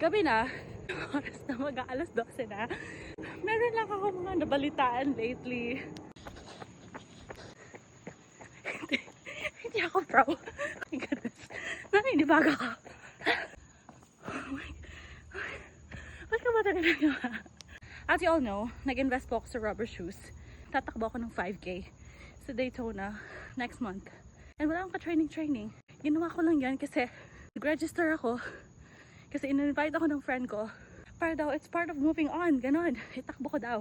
gabi na. Oras na mag-aalas 12 na. Meron lang ako mga nabalitaan lately. Hindi ako pro. Oh my goodness. Naninibaga ako. Ba't ka ba ito ginagawa? As you all know, nag-invest po ako sa rubber shoes. Tatakbo ako ng 5K sa Daytona next month. And wala akong ka-training. Ginawa ko lang yan kasi nag-register ako. Kasi in-invite ako ng friend ko. Para daw, it's part of moving on. Ganon. Itakbo ko daw.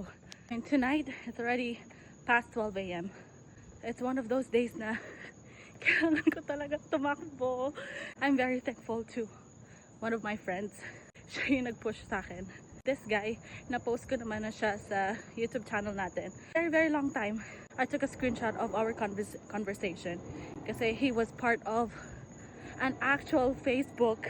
And tonight, it's already past 12 a.m. It's one of those days na kailangan ko talaga tumakbo. I'm very thankful to one of my friends. Siya yung nag-push sa akin. This guy, na-post ko naman na siya sa YouTube channel natin. Very long time, I took a screenshot of our conversation. Kasi he was part of an actual Facebook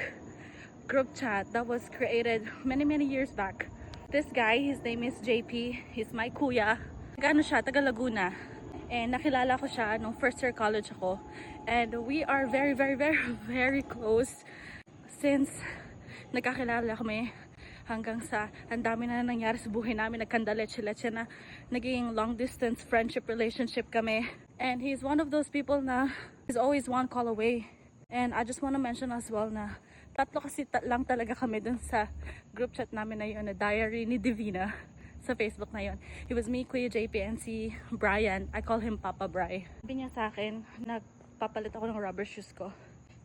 group chat that was created many years back. This guy, his name is JP. He's my kuya. Taga siya, taga Laguna. And nakilala ko siya nung first year college ako. And we are very close since nagkakilala kami. Hanggang sa ang dami na nangyari sa buhay namin, nagkandaletse-letse na, naging long distance friendship relationship kami. And he's one of those people na he's always one call away. And I just want to mention as well na tatlo kasi lang talaga kami dun sa group chat namin na yun, na diary ni Divina sa Facebook na yun. It was me, Kuya JP, and si Brian. I call him Papa Bry. Sabi niya sa akin, nagpapalit ako ng rubber shoes ko.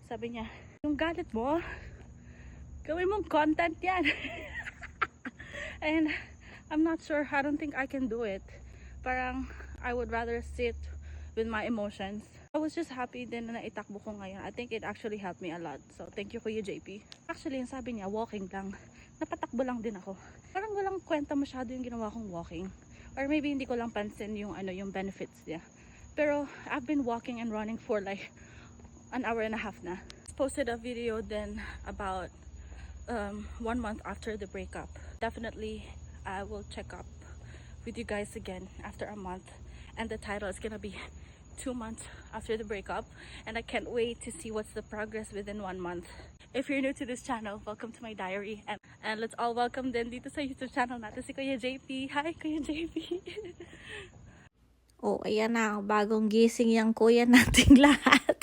Sabi niya, yung galit mo, gawin mong content yan. And I'm not sure, I don't think I can do it. Parang I would rather sit with my emotions. I was just happy din na itakbo ko ngayon. I think it actually helped me a lot. So thank you Kuya JP. Actually yung sabi niya, walking lang. Napatakbo lang din ako. Parang walang kwenta masyado yung ginawa kong walking. Or maybe hindi ko lang pansin yung yung benefits niya. Pero I've been walking and running for like an hour and a half na. Posted a video then about 1 month after the breakup. Definitely I will check up with you guys again after a month, and the title is gonna be 2 months after the breakup, and I can't wait to see what's the progress within 1 month. If you're new to this channel, welcome to my diary, and let's all welcome din dito sa YouTube channel natin si Kuya JP. Hi Kuya JP. Oh, ayan na, bagong gising yung kuya nating lahat.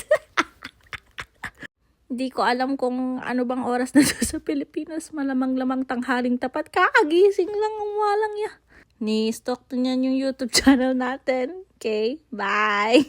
Hindi ko alam kung ano bang oras na sa Pilipinas. Malamang-lamang tanghaling tapat. Kakagising lang ang walang ya. Ni-stalk to niyan yung YouTube channel natin. Okay, bye!